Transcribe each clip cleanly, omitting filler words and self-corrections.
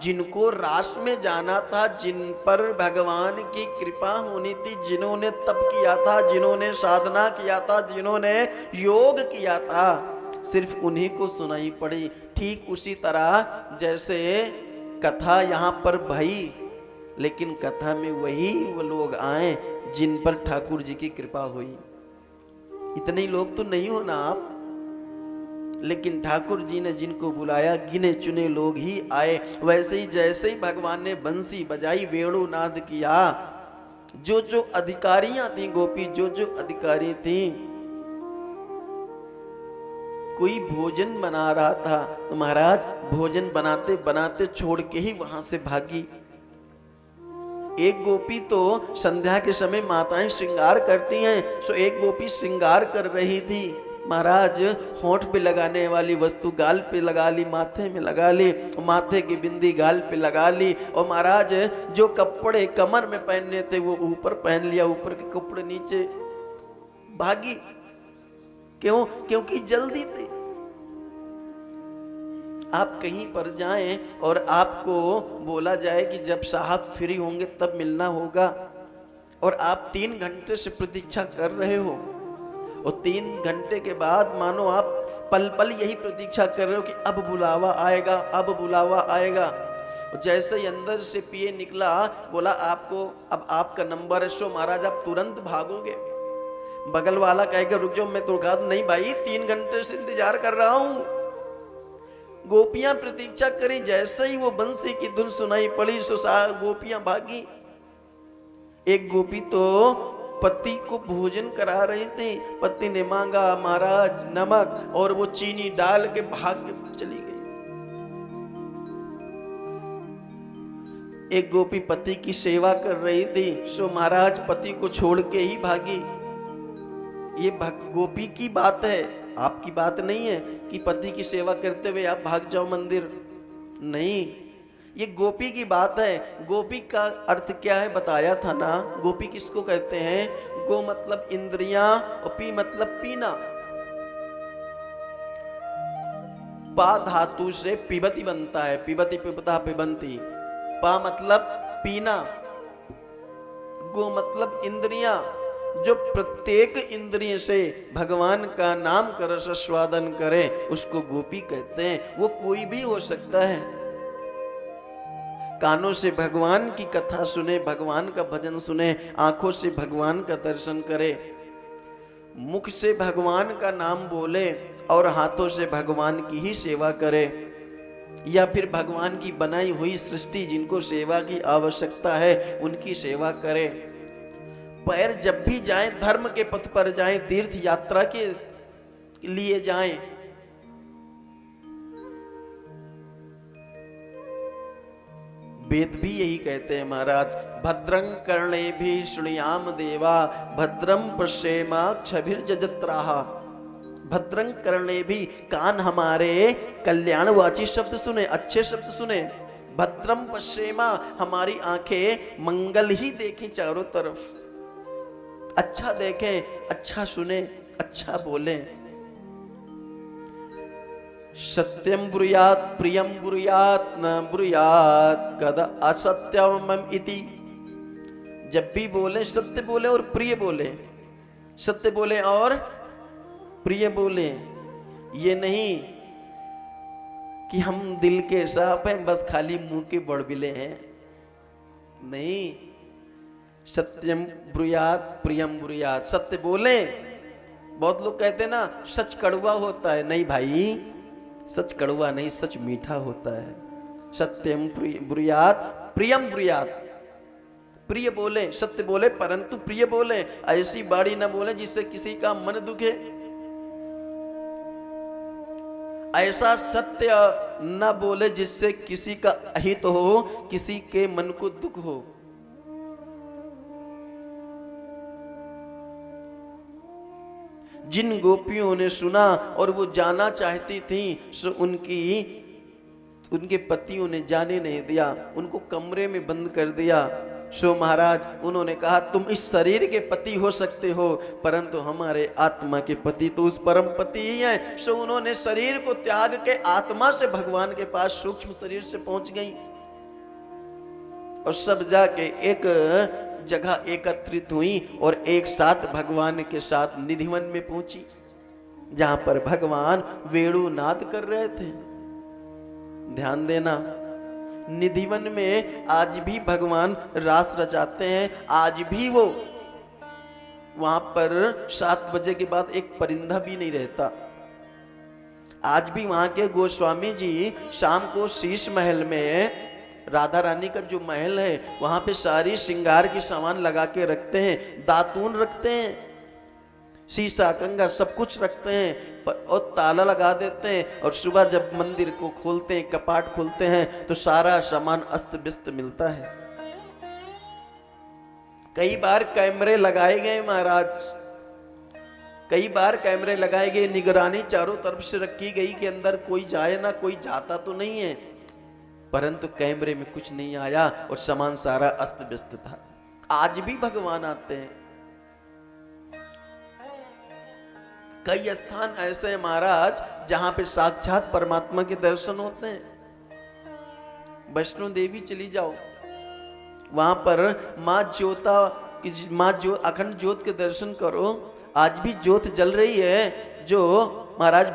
जिनको रास में जाना था, जिन पर भगवान की कृपा होनी थी, जिन्होंने तप किया था, जिन्होंने साधना किया था, जिन्होंने योग किया था, सिर्फ उन्हीं को सुनाई पड़ी। ठीक उसी तरह जैसे कथा यहाँ पर भई, लेकिन कथा में वही वो लोग आए जिन पर ठाकुर जी की कृपा हुई। इतने लोग तो नहीं हो ना आप, लेकिन ठाकुर जी ने जिनको बुलाया गिने चुने लोग ही आए। वैसे ही जैसे ही भगवान ने बंसी बजाई, वेणु नाद किया, जो जो अधिकारियां थी गोपी, जो जो अधिकारी थी, कोई भोजन बना रहा था तो महाराज भोजन बनाते बनाते छोड़ के ही वहां से भागी। एक गोपी तो संध्या के समय माताएं श्रृंगार करती हैं, सो एक गोपी श्रृंगार कर रही थी, महाराज होंठ पे लगाने वाली वस्तु गाल पे लगा ली, माथे में लगा ली, माथे की बिंदी गाल पे लगा ली, और महाराज जो कपड़े कमर में पहनने थे वो ऊपर पहन लिया, ऊपर के कपड़े नीचे, भागी। क्यों? क्योंकि जल्दी थी। आप कहीं पर जाएं और आपको बोला जाए कि जब साहब फ्री होंगे तब मिलना होगा, और आप 3 घंटे से प्रतीक्षा कर रहे हो, और 3 घंटे के बाद मानो आप पल पल यही प्रतीक्षा कर रहे हो कि अब बुलावा आएगा, अब बुलावा आएगा। जैसे ही अंदर से पिए निकला, बोला आपको अब आपका नंबर है, सो महाराज आप तुरंत भागोगे। बगल वाला कहेगा रुक जाओ, मैं तो कहा नहीं भाई 3 घंटे से इंतजार कर रहा हूं। गोपियां प्रतीक्षा करी, जैसे ही वो बंसी की धुन सुनाई पड़ी, सो गोपियां भागी। एक गोपी तो पति को भोजन करा रही थी, पति ने मांगा महाराज नमक, और वो चीनी डाल के भाग के चली गई। एक गोपी पति की सेवा कर रही थी, सो महाराज पति को छोड़ के ही भागी। ये गोपी की बात है, आपकी बात नहीं है कि पति की सेवा करते हुए आप भाग जाओ मंदिर, नहीं, ये गोपी की बात है। गोपी का अर्थ क्या है बताया था ना, गोपी किसको कहते हैं? गो मतलब इंद्रियां और पी मतलब पीना। पा धातु से पिबती बनता है, पिबती पिबता पिबंती। पा मतलब पीना, गो मतलब इंद्रियां, जो प्रत्येक इंद्रिय से भगवान का नाम कर रस स्वादन करे उसको गोपी कहते हैं। वो कोई भी हो सकता है। कानों से भगवान की कथा सुने, भगवान का भजन सुने, आंखों से भगवान का दर्शन करे, मुख से भगवान का नाम बोले और हाथों से भगवान की ही सेवा करे, या फिर भगवान की बनाई हुई सृष्टि जिनको सेवा की आवश्यकता है उनकी सेवा करे। पैर जब भी जाएं, धर्म के पथ पर जाएं, तीर्थ यात्रा के लिए जाएं, वेद भी यही कहते हैं महाराज, भद्रं कर्णेभिः शृणुयाम देवा भद्रं पश्येमाक्षभिर्यजत्राः। भद्रं कर्णेभिः, कान हमारे कल्याणवाची शब्द सुने, अच्छे शब्द सुने। भद्रं पश्येमा, हमारी आंखें मंगल ही देखें, चारों तरफ अच्छा देखें, अच्छा सुने, अच्छा बोलें। सत्यम ब्रूयात प्रियम ब्रूयात न ब्रूयात कद असत्यम इति। जब भी बोले सत्य बोले और प्रिय बोले, सत्य बोले और प्रिय बोले। ये नहीं कि हम दिल के साफ हैं बस खाली मुंह के बड़बिले हैं, नहीं। सत्यम ब्रूयात प्रियम ब्रूयात, सत्य बोले। बहुत लोग कहते हैं ना सच कड़वा होता है, नहीं भाई, सच कड़वा नहीं, सच मीठा होता है। सत्यम ब्रूयात प्रियम ब्रूयात, प्रिय बोले, सत्य बोले परंतु प्रिय बोले। ऐसी बाड़ी न बोले जिससे किसी का मन दुखे, ऐसा सत्य न बोले जिससे किसी का अहित हो, किसी के मन को दुख हो। जिन गोपियों ने सुना और वो जाना चाहती थी, सो उनके पतियों ने जाने नहीं दिया, उनको कमरे में बंद कर दिया। सो महाराज उन्होंने कहा तुम इस शरीर के पति हो सकते हो, परंतु हमारे आत्मा के पति तो उस परम पति ही हैं। सो उन्होंने शरीर को त्याग के आत्मा से भगवान के पास सूक्ष्म शरीर से पहुंच गई और सब जाके एक जगह एकत्रित हुई और एक साथ भगवान के साथ निधिवन में पहुंची, जहां पर भगवान वेणुनाद कर रहे थे। ध्यान देना, निधिवन में आज भी भगवान रास रचाते हैं। आज भी वो वहां पर 7 बजे के बाद एक परिंदा भी नहीं रहता। आज भी वहां के गोस्वामी जी शाम को शीश महल में, राधा रानी का जो महल है, वहां पे सारी श्रृंगार की सामान लगा के रखते हैं, दातून रखते हैं, शीशा कंगा सब कुछ रखते हैं और ताला लगा देते हैं। और सुबह जब मंदिर को खोलते हैं, कपाट खोलते हैं, तो सारा सामान अस्त व्यस्त मिलता है। कई बार कैमरे लगाए गए महाराज, कई बार कैमरे लगाए गए, निगरानी चारों तरफ से रखी गई कि अंदर कोई जाए ना, कोई जाता तो नहीं है, परंतु कैमरे में कुछ नहीं आया और सामान सारा अस्त व्यस्त था। आज भी भगवान आते हैं। कई स्थान ऐसे हैं महाराज जहां पे साक्षात परमात्मा के दर्शन होते हैं। वैष्णो देवी चली जाओ, वहां पर माँ ज्योता की, माँ जो अखंड ज्योत के दर्शन करो। आज भी ज्योत जल रही है जो महाराज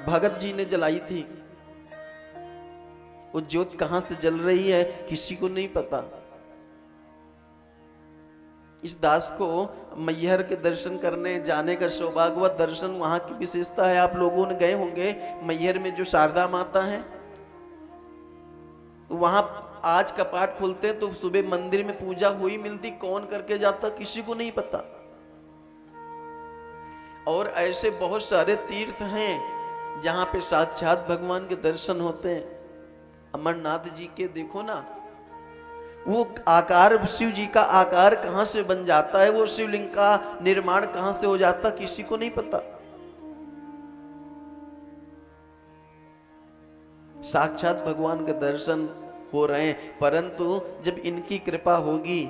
भगत जी ने जलाई थी। वो ज्योत कहां से जल रही है किसी को नहीं पता। इस दास को मैहर के दर्शन करने जाने का सौभाग्य हुआ। दर्शन वहां की विशेषता है, आप लोगों ने गए होंगे, मैहर में जो शारदा माता है, वहां आज कपाट खोलते हैं तो सुबह मंदिर में पूजा हुई मिलती, कौन करके जाता किसी को नहीं पता। और ऐसे बहुत सारे तीर्थ हैं जहां पे साक्षात भगवान के दर्शन होते हैं। अमरनाथ जी के देखो ना, वो आकार, शिव जी का आकार कहां से बन जाता है, वो शिवलिंग का निर्माण कहां से हो जाता किसी को नहीं पता। साक्षात भगवान के दर्शन हो रहे हैं, परंतु जब इनकी कृपा होगी,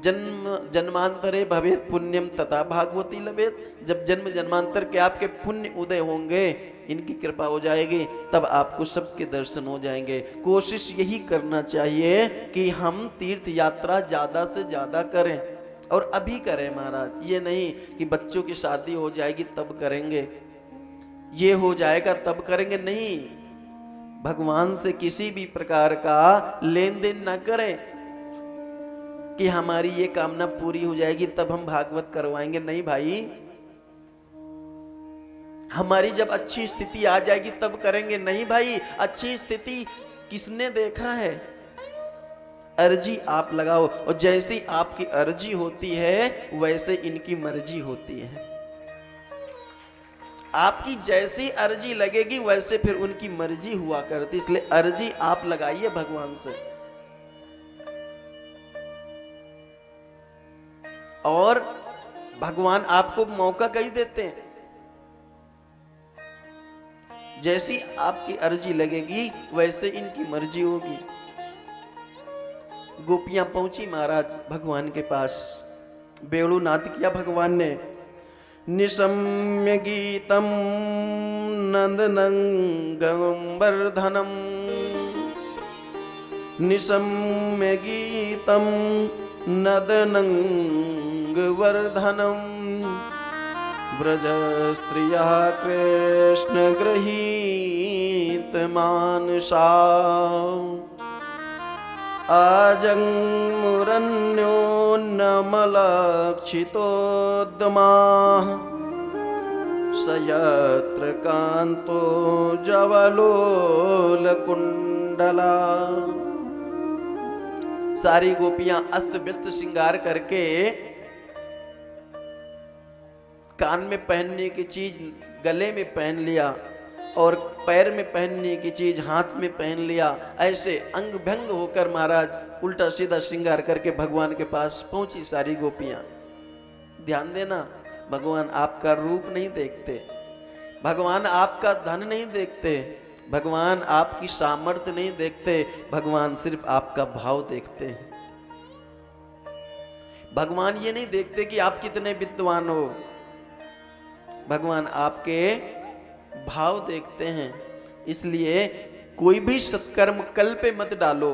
जन्म जन्मांतरे भवेत पुण्यम तथा भागवती लभेत, जब जन्म जन्मांतर के आपके पुण्य उदय होंगे, इनकी कृपा हो जाएगी, तब आपको सबके दर्शन हो जाएंगे। कोशिश यही करना चाहिए कि हम तीर्थ यात्रा ज्यादा से ज्यादा करें, और अभी करें महाराज। ये नहीं कि बच्चों की शादी हो जाएगी तब करेंगे, ये हो जाएगा तब करेंगे, नहीं। भगवान से किसी भी प्रकार का लेन देन ना करें कि हमारी ये कामना पूरी हो जाएगी तब हम भागवत करवाएंगे। नहीं भाई, हमारी जब अच्छी स्थिति आ जाएगी तब करेंगे। नहीं भाई, अच्छी स्थिति किसने देखा है? अर्जी आप लगाओ, और जैसी आपकी अर्जी होती है वैसे इनकी मर्जी होती है। आपकी जैसी अर्जी लगेगी वैसे फिर उनकी मर्जी हुआ करती। इसलिए अर्जी आप लगाइए भगवान से, और भगवान आपको मौका कहीं देते हैं। जैसी आपकी अर्जी लगेगी वैसे इनकी मर्जी होगी। गोपियां पहुंची महाराज भगवान के पास, वेणुनाद किया भगवान ने। निशम्य गीतम नंदनं वर्धनम, निशम्य गीतम नदनं वर्धनम, व्रज स्त्रिया कृष्ण गृहीत मानसा, आजन्मुरन्यो नमलक्षितोद्यमाः, सयत्र कान्तो जवलोलकुण्डला। सारी गोपियां अस्त व्यस्त श्रृंगार करके, कान में पहनने की चीज गले में पहन लिया और पैर में पहनने की चीज हाथ में पहन लिया, ऐसे अंग भंग होकर महाराज उल्टा सीधा श्रृंगार करके भगवान के पास पहुंची सारी गोपियां। ध्यान देना, भगवान आपका रूप नहीं देखते, भगवान आपका धन नहीं देखते, भगवान आपकी सामर्थ्य नहीं देखते, भगवान सिर्फ आपका भाव देखते हैं। भगवान ये नहीं देखते कि आप कितने विद्वान हो, भगवान आपके भाव देखते हैं। इसलिए कोई भी सत्कर्म कल पे मत डालो,